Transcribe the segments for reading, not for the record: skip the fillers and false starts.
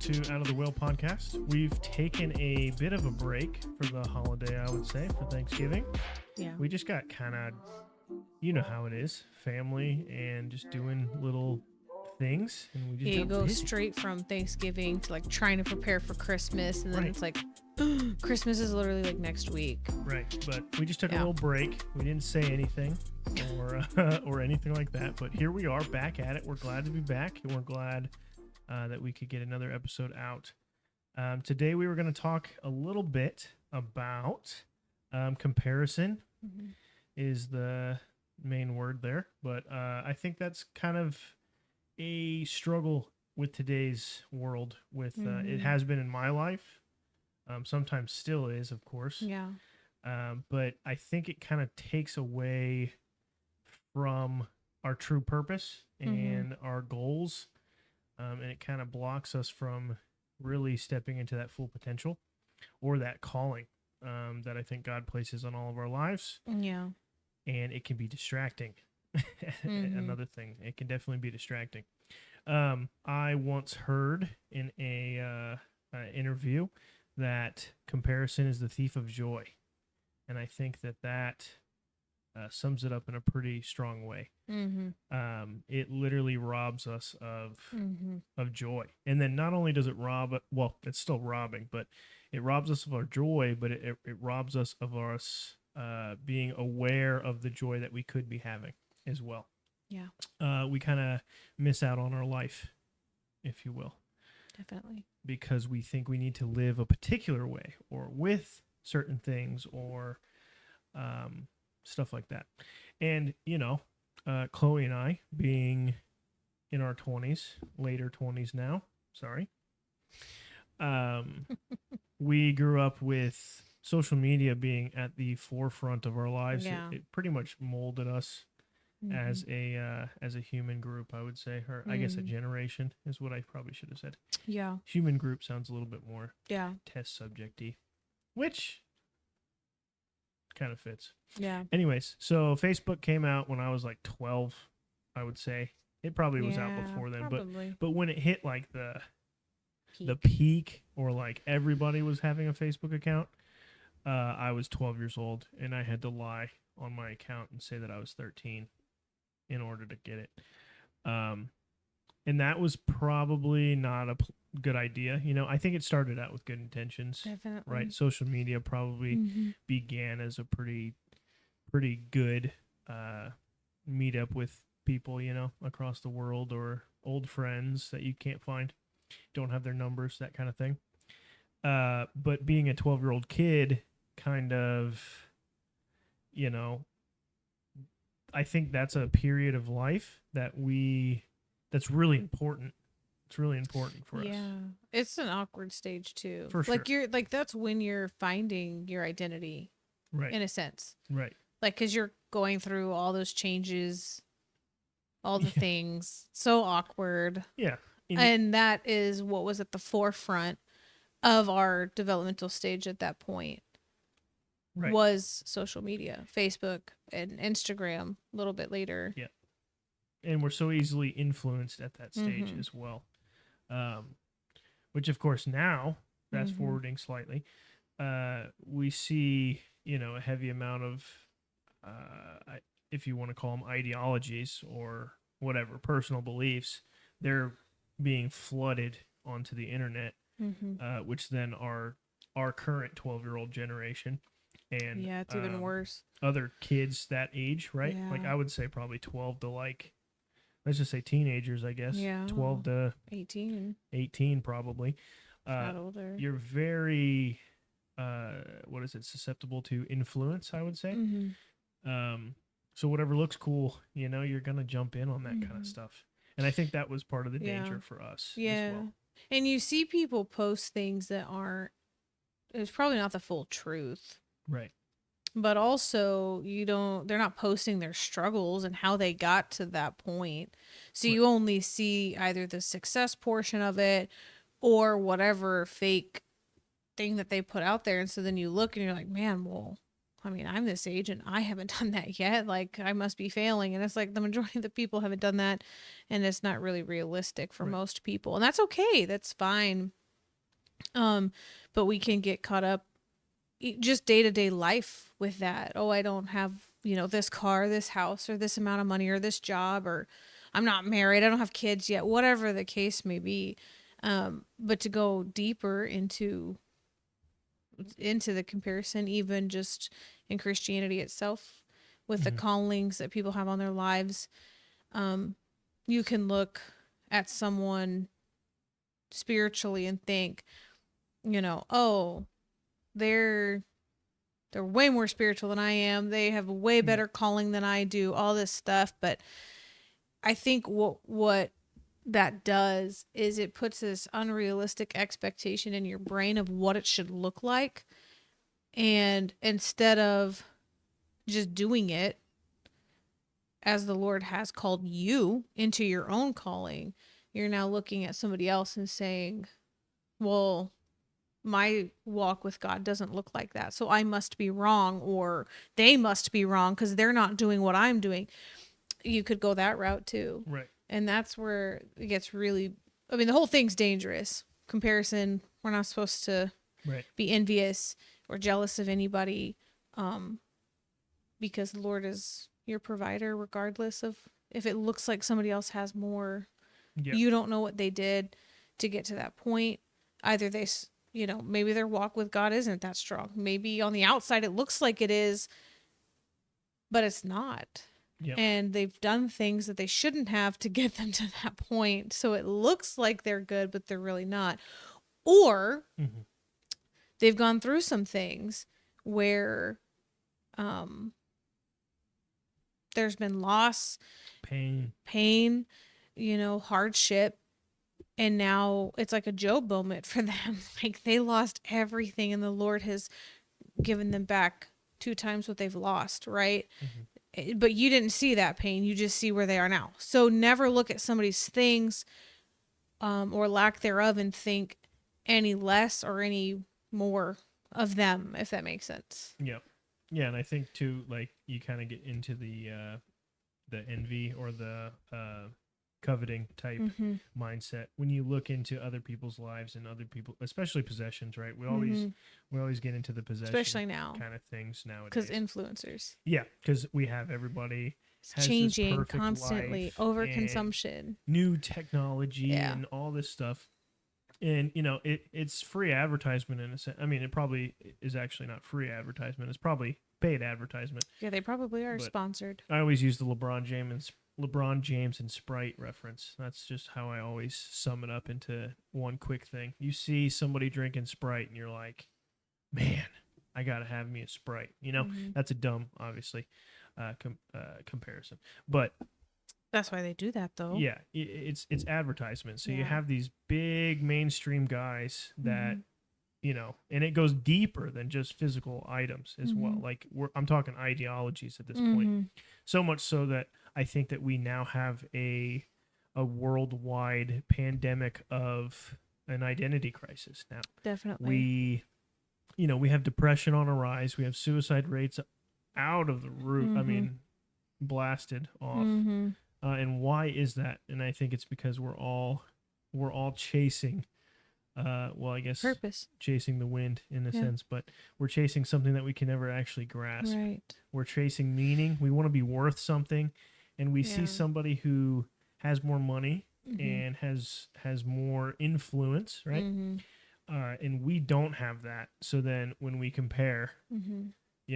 to Out of the Well podcast. We've taken a bit of a break for the holiday, I would say, for Thanksgiving. Yeah. We just got kind of, you know how it is, family and just doing little things. And we just You got go busy. straight from Thanksgiving to like trying to prepare for Christmas, and then Right. it's like Christmas is literally like next week. Right, but we just took a Yeah. little break. We didn't say anything or anything like that. But here we are back at it. We're glad to be back, and we're glad that we could get another episode out. Today we were going to talk a little bit about comparison is the main word there. But I think that's kind of a struggle with today's world. With it has been in my life. Sometimes still is, of course. Yeah. But I think it kind of takes away from our true purpose and our goals. And it kind of blocks us from really stepping into that full potential or that calling that I think God places on all of our lives. Yeah. And it can be distracting. Another thing, it can definitely be distracting. I once heard in a interview that comparison is the thief of joy. And I think that sums it up in a pretty strong way. It literally robs us of joy. And then not only does it rob, well, it's still robbing, but it robs us of our joy, but it robs us of us being aware of the joy that we could be having as well. Yeah. We kind of miss out on our life, if you will. Definitely. Because we think we need to live a particular way or with certain things or stuff like that. And, you know, Chloe and I being in our 20s, later 20s now, sorry. We grew up with social media being at the forefront of our lives. Yeah. It pretty much molded us as a human group, I would say, or I guess a generation is what I probably should have said. Yeah. Human group sounds a little bit more Yeah. test subject-y, which kind of fits. Yeah. Anyways, so Facebook came out when I was like 12, I would say. It probably was out before then, probably. but when it hit like the peak or like everybody was having a Facebook account, I was 12 years old and I had to lie on my account and say that I was 13 in order to get it. And that was probably not a good idea. You know, I think it started out with good intentions. Definitely. Right? Social media probably began as a pretty good meetup with people, you know, across the world or old friends that you can't find, don't have their numbers, that kind of thing. But being a 12-year-old kid kind of, you know, I think that's a period of life that's really important. It's really important for us. Yeah. It's an awkward stage too. For Like sure. that's when you're finding your identity Right. in a sense. Right. Like, cause you're going through all those changes, all the things, so awkward. Yeah. And that is what was at the forefront of our developmental stage at that point. Right. Was social media, Facebook and Instagram a little bit later. Yeah. And we're so easily influenced at that stage as well. Which, of course, now, fast forwarding slightly, we see, you know, a heavy amount of, if you want to call them ideologies or whatever, personal beliefs, they're being flooded onto the internet, which then are our current 12-year-old generation. And yeah, it's even worse. Other kids that age, right? Yeah. Like I would say probably 12 to like, let's just say teenagers, I guess. Yeah. 12 to 18 probably. not older. You're very, susceptible to influence, I would say. So whatever looks cool, you know, you're going to jump in on that kind of stuff. And I think that was part of the danger for us as well. And you see people post things that it's probably not the full truth. Right. But also they're not posting their struggles and how they got to that point. So you only see either the success portion of it or whatever fake thing that they put out there. And so then you look and you're like, man, well, I mean, I'm this age and I haven't done that yet. Like, I must be failing. And it's like the majority of the people haven't done that. And it's not really realistic for Right. most people. And that's okay. That's fine. But we can get caught up just day to day life with that. Oh, I don't have, this car, this house, or this amount of money, or this job, or I'm not married, I don't have kids yet, whatever the case may be. But to go deeper into the comparison, even just in Christianity itself, with the callings that people have on their lives, you can look at someone spiritually and think, oh, they're way more spiritual than I am. They have a way better calling than I do, all this stuff. But I think what that does is it puts this unrealistic expectation in your brain of what it should look like. And instead of just doing it as the Lord has called you into your own calling, you're now looking at somebody else and saying, well, my walk with God doesn't look like that, so I must be wrong, or they must be wrong because they're not doing what I'm doing. You could go that route too. Right. And that's where it gets really, I mean, the whole thing's dangerous. Comparison, we're not supposed to be envious or jealous of anybody, because the Lord is your provider regardless of if it looks like somebody else has more. You don't know what they did to get to that point. Either they, maybe their walk with God isn't that strong. Maybe on the outside it looks like it is, but it's not. And they've done things that they shouldn't have to get them to that point. So it looks like they're good, but they're really not. Or they've gone through some things where there's been loss, pain, hardship. And now it's like a Job moment for them. Like, they lost everything and the Lord has given them back 2 times what they've lost, right? But you didn't see that pain. You just see where they are now. So never look at somebody's things or lack thereof and think any less or any more of them, if that makes sense. Yeah. Yeah, and I think too, like, you kind of get into the envy or the coveting type mindset when you look into other people's lives and other people, especially possessions, right? We always get into the possession, especially now, kind of things nowadays, because influencers. Yeah, because we have everybody has changing constantly, overconsumption, new technology, and all this stuff. And it's free advertisement in a sense. I mean, it probably is actually not free advertisement. It's probably paid advertisement. Yeah, they probably are sponsored. I always use the LeBron James and Sprite reference. That's just how I always sum it up into one quick thing. You see somebody drinking Sprite and you're like, man, I gotta have me a Sprite. That's a dumb, obviously, comparison, but that's why they do that, though. Yeah, it's advertisement. So you have these big mainstream guys that, and it goes deeper than just physical items as well. Like, I'm talking ideologies at this point. So much so that I think that we now have a worldwide pandemic of an identity crisis now. Definitely. We have depression on a rise. We have suicide rates out of the roof. I mean, blasted off. And why is that? And I think it's because we're all chasing, I guess purpose, chasing the wind in a sense, but we're chasing something that we can never actually grasp. Right. We're chasing meaning. We want to be worth something, and we see somebody who has more money and has more influence, right? And we don't have that. So then when we compare,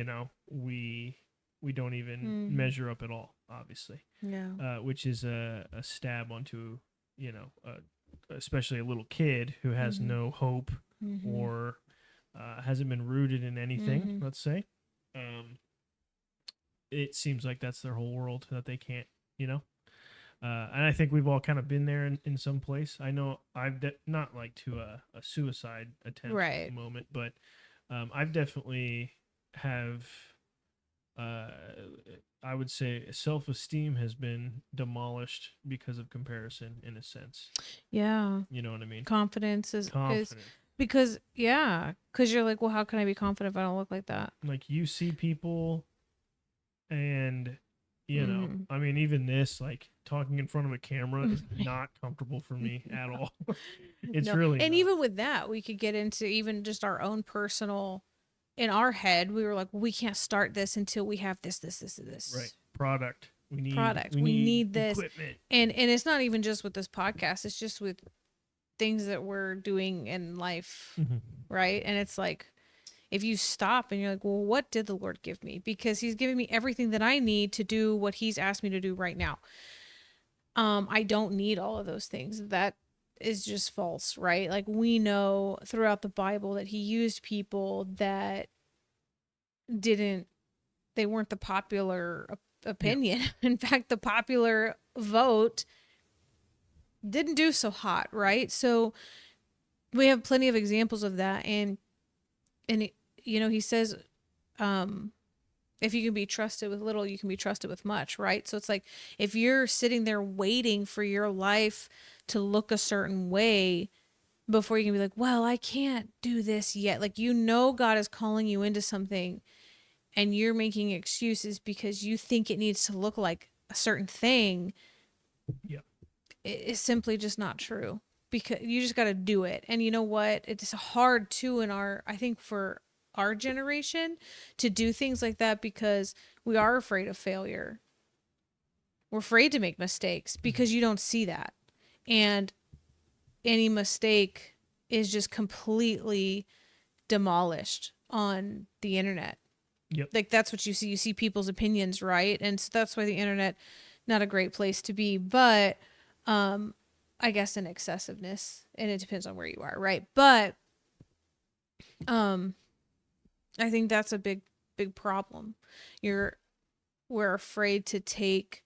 we don't even measure up at all, obviously. Yeah. Which is a stab onto, especially a little kid who has no hope or hasn't been rooted in anything, let's say. It seems like that's their whole world, that they can't, and I think we've all kind of been there in some place. I know I've not like to a suicide attempt at the moment, but I've definitely have... I would say self-esteem has been demolished because of comparison, in a sense. Yeah. You know what I mean? Confidence is Because you're like, well, how can I be confident if I don't look like that? Like you see people and you know, Mhm. I mean even this like talking in front of a camera is not comfortable for me at all. It's No. really And not. even with that, we could get into even just our own personal, in our head, we were like, we can't start this until we have Right. this Product. product. We We need need this. equipment. And it's not even just with this podcast, it's just with things that we're doing in life, Mhm. right? And it's like, if you stop and you're like, well, what did the Lord give me? Because he's giving me everything that I need to do what he's asked me to do right now. I don't need all of those things. That is just false, right? Like we know throughout the Bible that he used people that didn't, they weren't the popular opinion. In fact, the popular vote didn't do so hot, right? So we have plenty of examples of that. And it, he says, if you can be trusted with little, you can be trusted with much, right? So it's like if you're sitting there waiting for your life to look a certain way before you can be like, well, I can't do this yet. Like, God is calling you into something and you're making excuses because you think it needs to look like a certain thing. Yeah. It's simply just not true, because you just got to do it. And you know what? It's hard too I think for our generation to do things like that because we are afraid of failure. We're afraid to make mistakes because you don't see that. And any mistake is just completely demolished on the internet. Yep. Like that's what you see. You see people's opinions, right? And so that's why the internet, not a great place to be, but I guess an excessiveness, and it depends on where you are, right? But I think that's a big problem. We're afraid to take,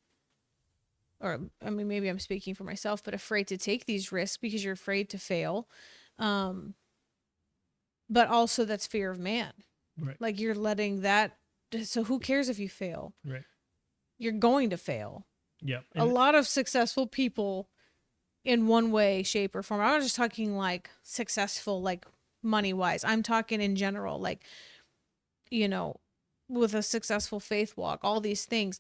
or I mean maybe I'm speaking for myself, but afraid to take these risks because you're afraid to fail. But also that's fear of man. Right. Like you're letting that, so who cares if you fail? Right. You're going to fail. Yeah. A lot of successful people in one way, shape, or form. I'm not just talking like successful, like money wise. I'm talking in general, like, with a successful faith walk, all these things,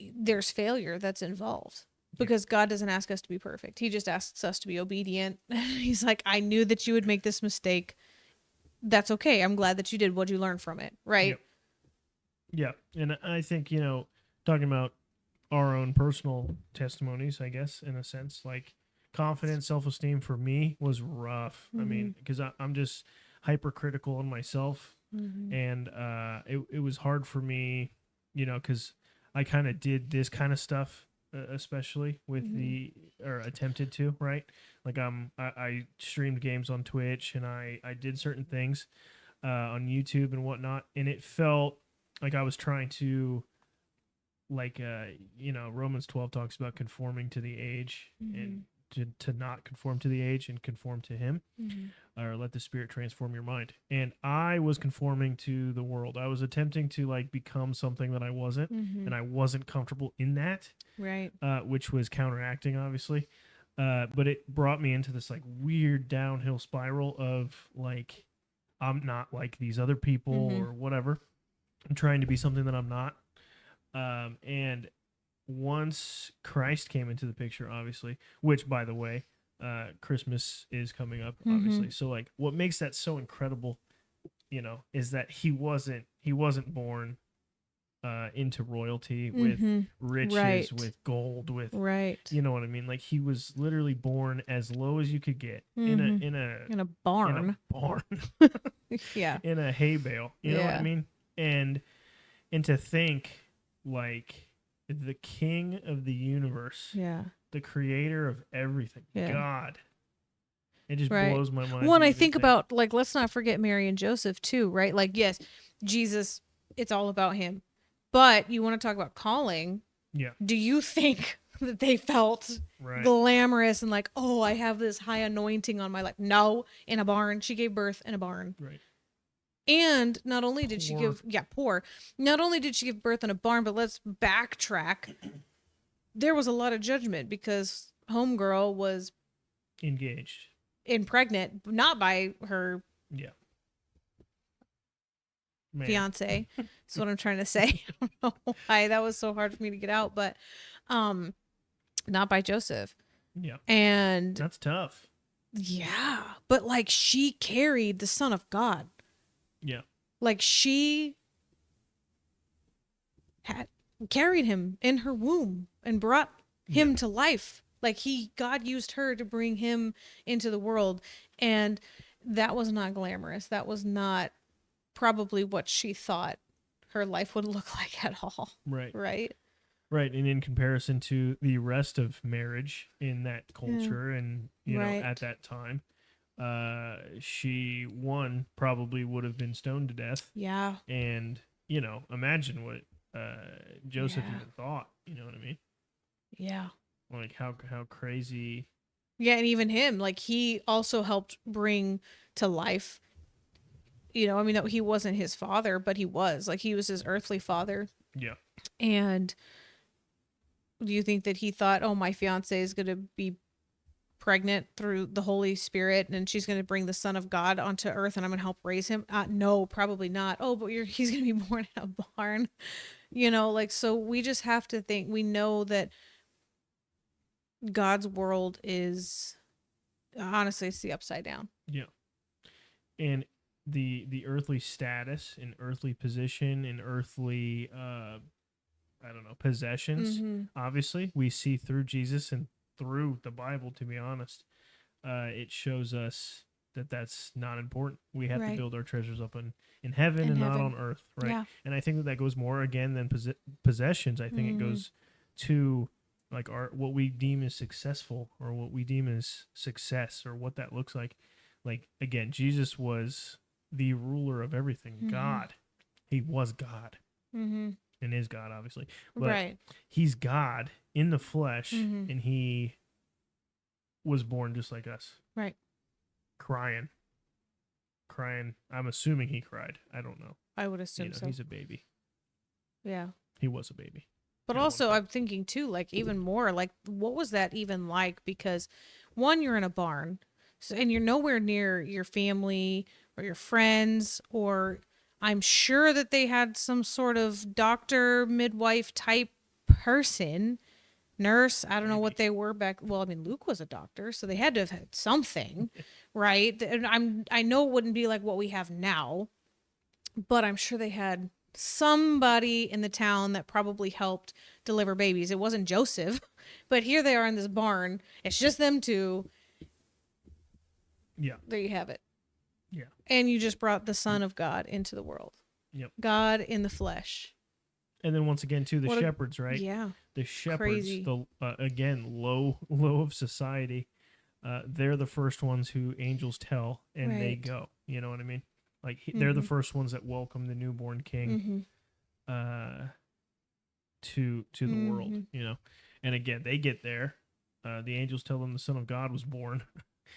there's failure that's involved because God doesn't ask us to be perfect. He just asks us to be obedient. He's like, I knew that you would make this mistake. That's okay. I'm glad that you did. What'd you learn from it? Right. Yeah. And I think, talking about our own personal testimonies, I guess, in a sense, like confidence, self-esteem for me was rough. I mean, because I'm just hypercritical on myself. And it was hard for me, because I kind of did this kind of stuff, especially with or attempted to, right? Like I streamed games on Twitch and I did certain things on YouTube and whatnot, and it felt like I was trying to, like Romans 12 talks about conforming to the age and to not conform to the age and conform to him, or let the Spirit transform your mind. And I was conforming to the world. I was attempting to like become something that I wasn't, and I wasn't comfortable in that, right? Which was counteracting, obviously. But it brought me into this like weird downhill spiral of like, I'm not like these other people or whatever. I'm trying to be something that I'm not. And once Christ came into the picture, obviously, which by the way, Christmas is coming up, obviously. So like what makes that so incredible, is that he wasn't born into royalty with riches, right, with gold, with right. You know what I mean? Like he was literally born as low as you could get in a barn. In a barn. Yeah. In a hay bale. You know what I mean? And to think like the king of the universe, the creator of everything, God. It just blows my mind. Well, and I think about, like, let's not forget Mary and Joseph too, right? Like, yes, Jesus, it's all about him. But you want to talk about calling. Yeah. Do you think that they felt glamorous and like, oh, I have this high anointing on my life? No, in a barn. She gave birth in a barn. Right. And not only did she give, poor. Not only did she give birth in a barn, but let's backtrack. There was a lot of judgment because homegirl was engaged impregnant, not by her Yeah. Man. fiance. That's what I'm trying to say. I don't know why that was so hard for me to get out, but not by Joseph. Yeah. And That's tough. yeah, but like she carried the Son of God. Yeah. Like she had carried him in her womb and brought him to life. Like God used her to bring him into the world. And that was not glamorous. That was not probably what she thought her life would look like at all. Right. Right. Right. And in comparison to the rest of marriage in that culture and, you know, Right. at that time, she, one, probably would have been stoned to death. Yeah. And, you know, imagine what Joseph Yeah. even thought. You know what I mean? Yeah. Like how crazy. Yeah, and even him, like he also helped bring to life. You know, I mean, he wasn't his father, but he was his earthly father. Yeah. And do you think that he thought, oh, my fiance is going to be pregnant through the Holy Spirit and she's going to bring the Son of God onto earth and I'm going to help raise him? No, probably not. Oh, but he's going to be born in a barn. You know, like, so we just have to think, we know that God's world is, honestly, it's the upside down. Yeah. And the earthly status and earthly position and earthly I don't know, possessions, obviously we see through Jesus and through the Bible, to be honest. It shows us that that's not important. We have to build our treasures up in heaven and not on earth, right? Yeah. And I think that goes more again than possessions. I think it goes to like what we deem as successful or what we deem as success or what that looks like. Like again, Jesus was the ruler of everything. God, he was God. And is God, obviously. But he's God in the flesh, and he was born just like us. Right. Crying. I'm assuming he cried. I don't know. I would assume so. He's a baby. Yeah. He was a baby. But also, I'm thinking too, like even more, like what was that even like? Because one, you're in a barn, and you're nowhere near your family or your friends, or I'm sure that they had some sort of doctor, midwife type person, nurse. I don't know what they were back. Well, I mean, Luke was a doctor, so they had to have had something, right? And I know it wouldn't be like what we have now, but I'm sure they had somebody in the town that probably helped deliver babies. It wasn't Joseph, but here they are in this barn. It's just them two. Yeah. There you have it. Yeah. And you just brought the Son of God into the world. Yep. God in the flesh. And then once again, too, the shepherds, right? Yeah. The shepherds, Crazy. Again, low of society. They're the first ones who angels tell, and they go. You know what I mean? Like they're the first ones that welcome the newborn king to the world, you know. And again, they get there. The angels tell them the Son of God was born.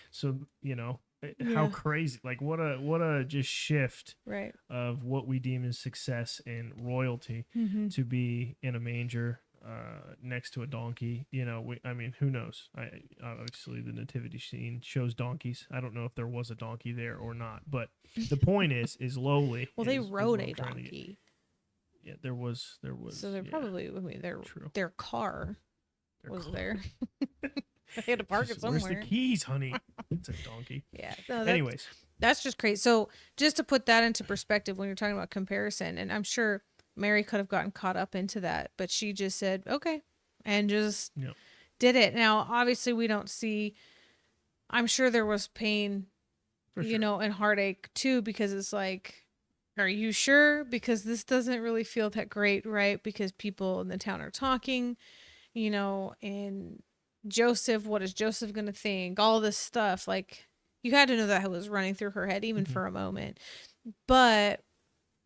So, you know, how crazy. Like what a just shift of what we deem as success and royalty to be in a manger next to a donkey. You know, I mean, who knows? Obviously, the nativity scene shows donkeys. I don't know if there was a donkey there or not, but the point is lowly. Well, they rode a donkey. Yeah, there was. So they're probably. I mean, their car was there. They had to park it somewhere. Where's the keys, honey? It's a donkey. Yeah. No, anyways, that's just crazy. So just to put that into perspective, when you're talking about comparison, and I'm sure Mary could have gotten caught up into that, but she just said, okay, and just did it. Now, obviously, we don't see, I'm sure there was pain, you know, and heartache too, because it's like, are you sure? Because this doesn't really feel that great, right? Because people in the town are talking, you know, and Joseph, what is Joseph going to think? All this stuff. Like, you had to know that was running through her head, even for a moment. But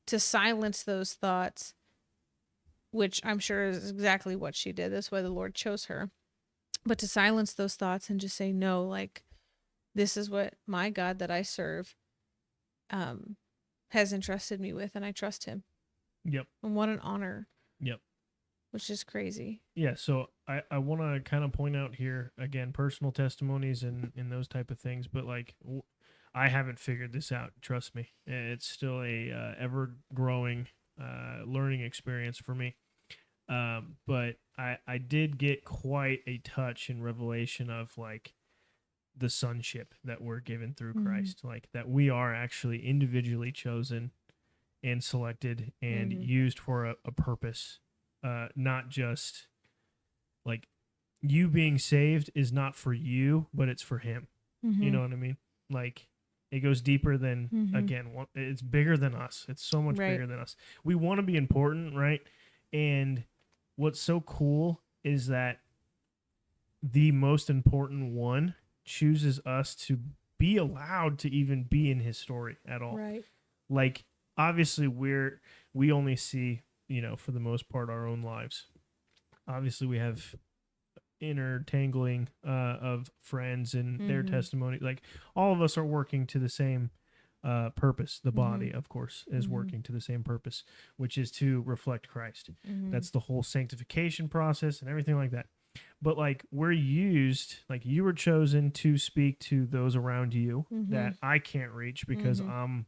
to silence those thoughts, which I'm sure is exactly what she did. That's why the Lord chose her. But to silence those thoughts and just say, no, like, this is what my God that I serve has entrusted me with, and I trust him. Yep. And what an honor. Yep. which is crazy. Yeah, so I want to kind of point out here again personal testimonies and those type of things, but like I haven't figured this out. Trust me, it's still a ever growing learning experience for me. But I did get quite a touch in revelation of like the sonship that we're given through Christ, like that we are actually individually chosen and selected and used for a purpose, not just like you being saved is not for you, but it's for him. You know what I mean? Like it goes deeper than again, it's bigger than us. It's so much Right. bigger than us. We want to be important, right? And what's so cool is that the most important one chooses us to be allowed to even be in his story at all. Right. Like obviously we only see, for the most part our own lives. Obviously we have intertangling of friends and their testimony. Like all of us are working to the same purpose. The body, of course, is working to the same purpose, which is to reflect Christ. That's the whole sanctification process and everything like that. But like we're used, like you were chosen to speak to those around you that I can't reach because I'm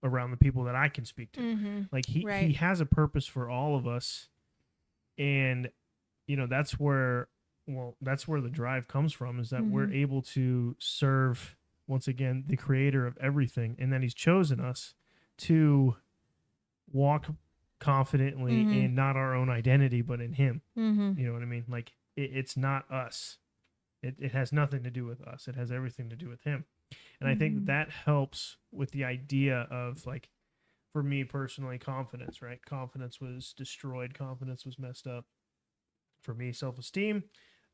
around the people that I can speak to. Like he has a purpose for all of us. And that's where the drive comes from, is that we're able to serve once again the creator of everything, and that he's chosen us to walk confidently in not our own identity but in him. You know what I mean? Like it's not us. It has nothing to do with us. It has everything to do with him. And I think that helps with the idea of, like, for me personally, confidence, right? Confidence was destroyed. Confidence was messed up. For me, self-esteem,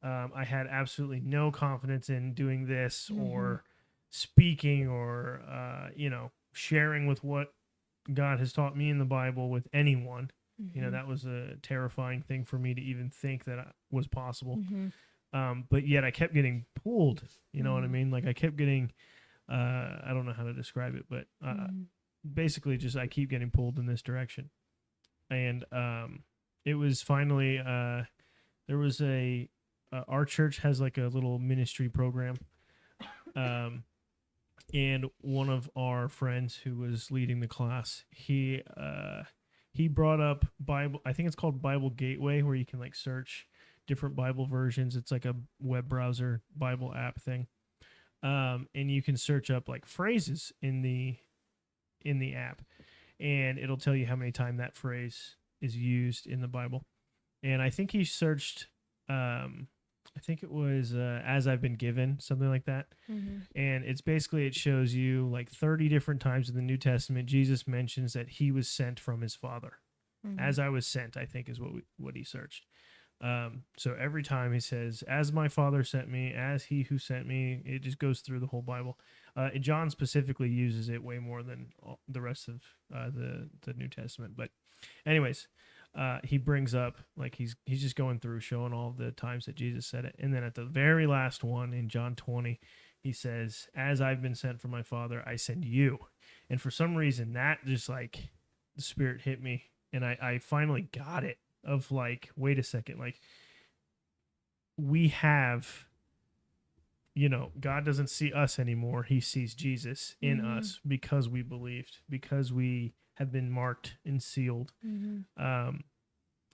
I had absolutely no confidence in doing this or speaking or, sharing with what God has taught me in the Bible with anyone. That was a terrifying thing for me to even think that was possible. But yet I kept getting pulled, you know what I mean? Like I kept getting, I don't know how to describe it, but basically just I keep getting pulled in this direction. And it was finally, there was our church has like a little ministry program. And one of our friends who was leading the class, he brought up Bible. I think it's called Bible Gateway, where you can like search different Bible versions. It's like a web browser Bible app thing. And you can search up like phrases in the app, and it'll tell you how many times that phrase is used in the Bible. And I think he searched, I think it was "as I've been given," something like that. And it's basically, it shows you like 30 different times in the New Testament Jesus mentions that he was sent from his Father. As I was sent, I think is what he searched. So every time he says, "as my Father sent me, as he who sent me," it just goes through the whole Bible. John specifically uses it way more than the rest of the New Testament. But anyways, he brings up, like, he's just going through showing all the times that Jesus said it. And then at the very last one in John 20, he says, "as I've been sent from my Father, I send you." And for some reason that just like the Spirit hit me, and I finally got it, of like, wait a second, like we have, God doesn't see us anymore. He sees Jesus in us because we believed, because we have been marked and sealed. And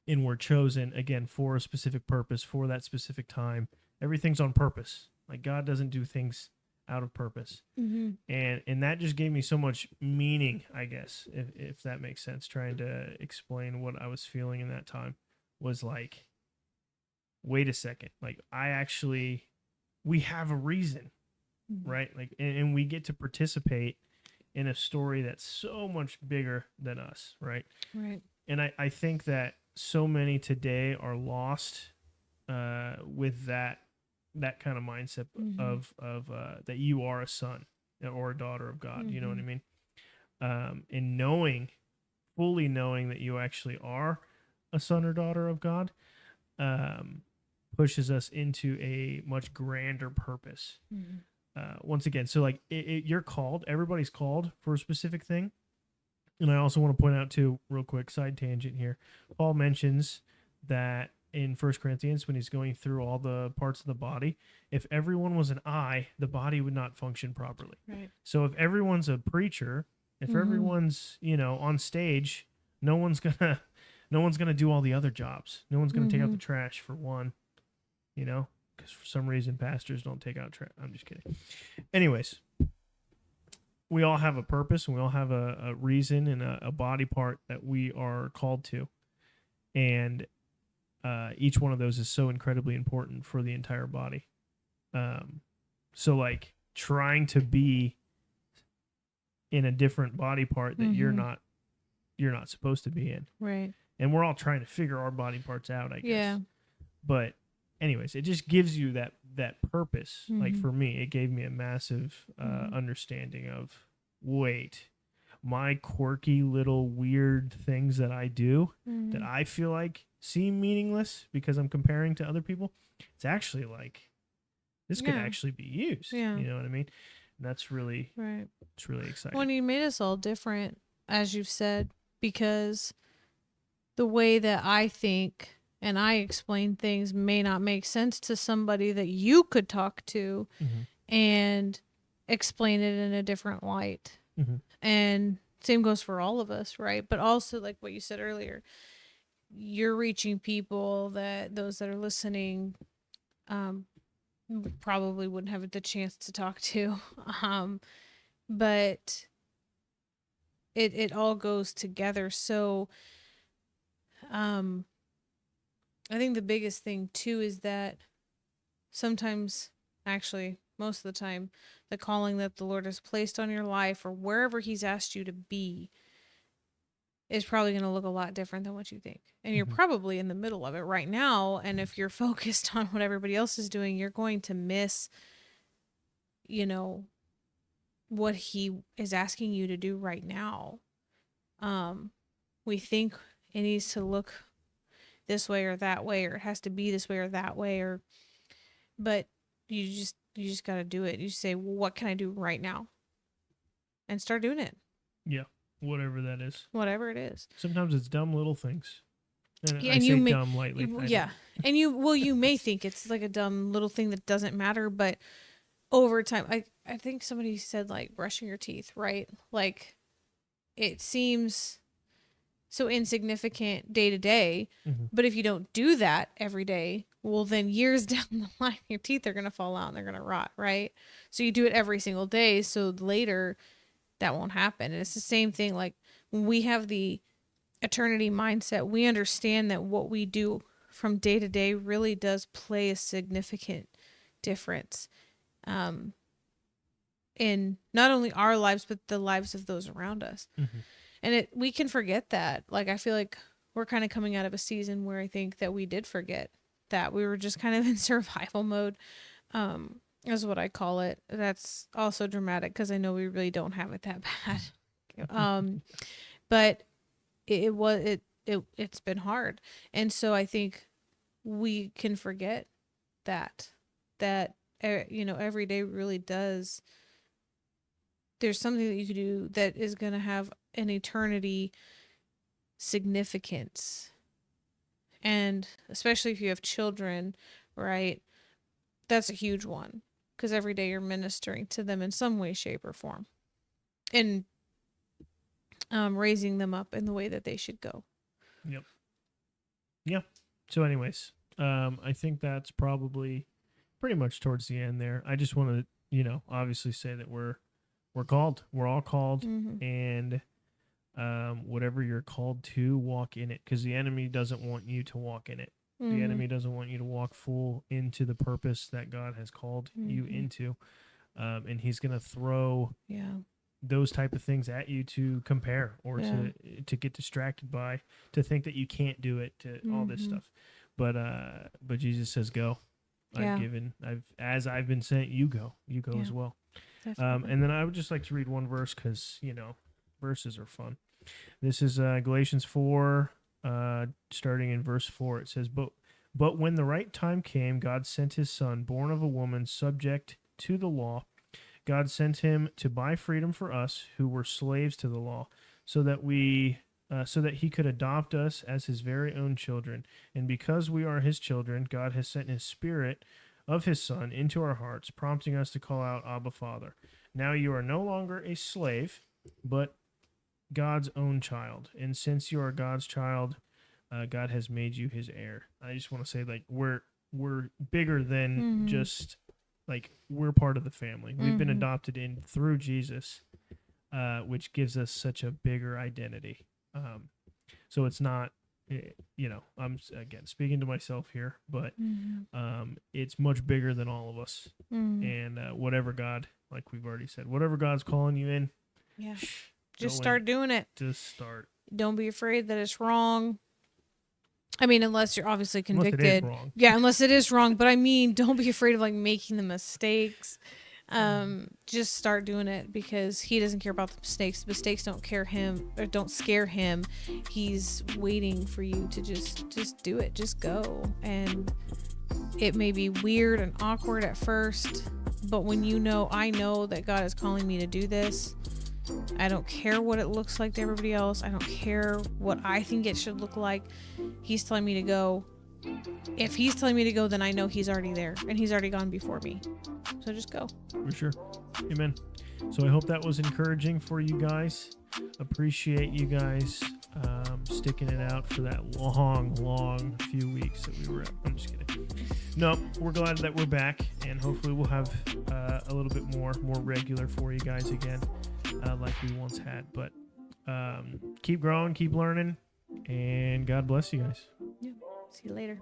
we're chosen again for a specific purpose, for that specific time. Everything's on purpose. Like God doesn't do things out of purpose. And that just gave me so much meaning, I guess, if that makes sense. Trying to explain what I was feeling in that time was like, wait a second, like we have a reason, right? Like, and we get to participate in a story that's so much bigger than us, right? Right. And I think that so many today are lost with that kind of mindset of that you are a son or a daughter of God. You know what I mean? And fully knowing that you actually are a son or daughter of God, pushes us into a much grander purpose. Once again, so like you're called, everybody's called for a specific thing. And I also want to point out too, real quick, side tangent here. Paul mentions that in First Corinthians when he's going through all the parts of the body. If everyone was an eye, the body would not function properly. Right. So if everyone's a preacher, if Mhm. everyone's, on stage, no one's gonna do all the other jobs. No one's gonna take out the trash for one, because for some reason pastors don't take out trash. I'm just kidding. Anyways, we all have a purpose and we all have a reason and a body part that we are called to. And each one of those is so incredibly important for the entire body. So like trying to be in a different body part that you're not supposed to be in. Right. And we're all trying to figure our body parts out, I guess. Yeah. But anyways, it just gives you that purpose. Like for me, it gave me a massive understanding of, wait, my quirky little weird things that I do that I feel like seem meaningless because I'm comparing to other people, it's actually like this could actually be used. Yeah. You know what I mean? And that's really Right. It's really exciting. Well, he made us all different, as you've said, because the way that I think and I explain things may not make sense to somebody that you could talk to and explain it in a different light. And same goes for all of us, right? But also, like what you said earlier, you're reaching people that those that are listening probably wouldn't have the chance to talk to. But it all goes together. So I think the biggest thing too is that sometimes, actually most of the time, the calling that the Lord has placed on your life or wherever he's asked you to be is probably going to look a lot different than what you think. And you're probably in the middle of it right now. And if you're focused on what everybody else is doing, you're going to miss, what he is asking you to do right now. We think it needs to look this way or that way, or it has to be this way or that way, but you just got to do it. You say, well, what can I do right now? And start doing it. Yeah. Whatever that is. Whatever it is. Sometimes it's dumb little things. And Yeah, I and say you may, dumb lightly. Yeah. And you may think it's like a dumb little thing that doesn't matter, but over time, I think somebody said like brushing your teeth, right? Like it seems so insignificant day to day, but if you don't do that every day, well, then years down the line, your teeth are going to fall out and they're going to rot, right? So you do it every single day, so later that won't happen. And it's the same thing. Like when we have the eternity mindset, we understand that what we do from day to day really does play a significant difference in not only our lives, but the lives of those around us. And we can forget that. Like, I feel like we're kind of coming out of a season where I think that we did forget that we were just kind of in survival mode, is what I call it. That's also dramatic because I know we really don't have it that bad. But it's been hard. And so I think we can forget that every day really does. There's something that you could do that is going to have an eternity significance. And especially if you have children, right? That's a huge one because every day you're ministering to them in some way, shape, or form and raising them up in the way that they should go. Yep. Yeah. So anyways, I think that's probably pretty much towards the end there. I just want to, obviously say that we're called. We're all called. And whatever you're called to, walk in it, because the enemy doesn't want you to walk in it. The enemy doesn't want you to walk full into the purpose that God has called you into. And he's going to throw those type of things at you to compare or to get distracted by, to think that you can't do it, to all this stuff. But Jesus says, go. As I've been sent, you go as well. And then I would just like to read one verse because, verses are fun. This is Galatians 4, starting in verse 4. It says, But when the right time came, God sent his son, born of a woman, subject to the law. God sent him to buy freedom for us who were slaves to the law, so that we so that he could adopt us as his very own children. And because we are his children, God has sent his Spirit of his Son into our hearts, prompting us to call out, Abba, Father. Now you are no longer a slave, but God's own child. And since you are God's child, God has made you his heir. I just want to say, like, we're bigger than just, like, we're part of the family. We've been adopted in through Jesus, which gives us such a bigger identity. So it's not, I'm again speaking to myself here, but it's much bigger than all of us. And whatever God, like we've already said, whatever God's calling you in, yeah, just start doing it. Just start. Don't be afraid that it's wrong. I mean, unless you're obviously convicted. Unless it is wrong. Yeah, unless it is wrong. But I mean, don't be afraid of like making the mistakes. Just start doing it, because he doesn't care about the mistakes. The mistakes don't scare him. He's waiting for you to just do it. Just go. And it may be weird and awkward at first, but when I know that God is calling me to do this, I don't care what it looks like to everybody else. I don't care what I think it should look like. He's telling me to go. If he's telling me to go, then I know he's already there and he's already gone before me. So just go. For sure. Amen. So I hope that was encouraging for you guys. Appreciate you guys sticking it out for that long few weeks that we were at. I'm just kidding. No, we're glad that we're back, and hopefully we'll have a little bit more regular for you guys again, like we once had. But keep growing, keep learning, and God bless you guys. Yeah. See you later.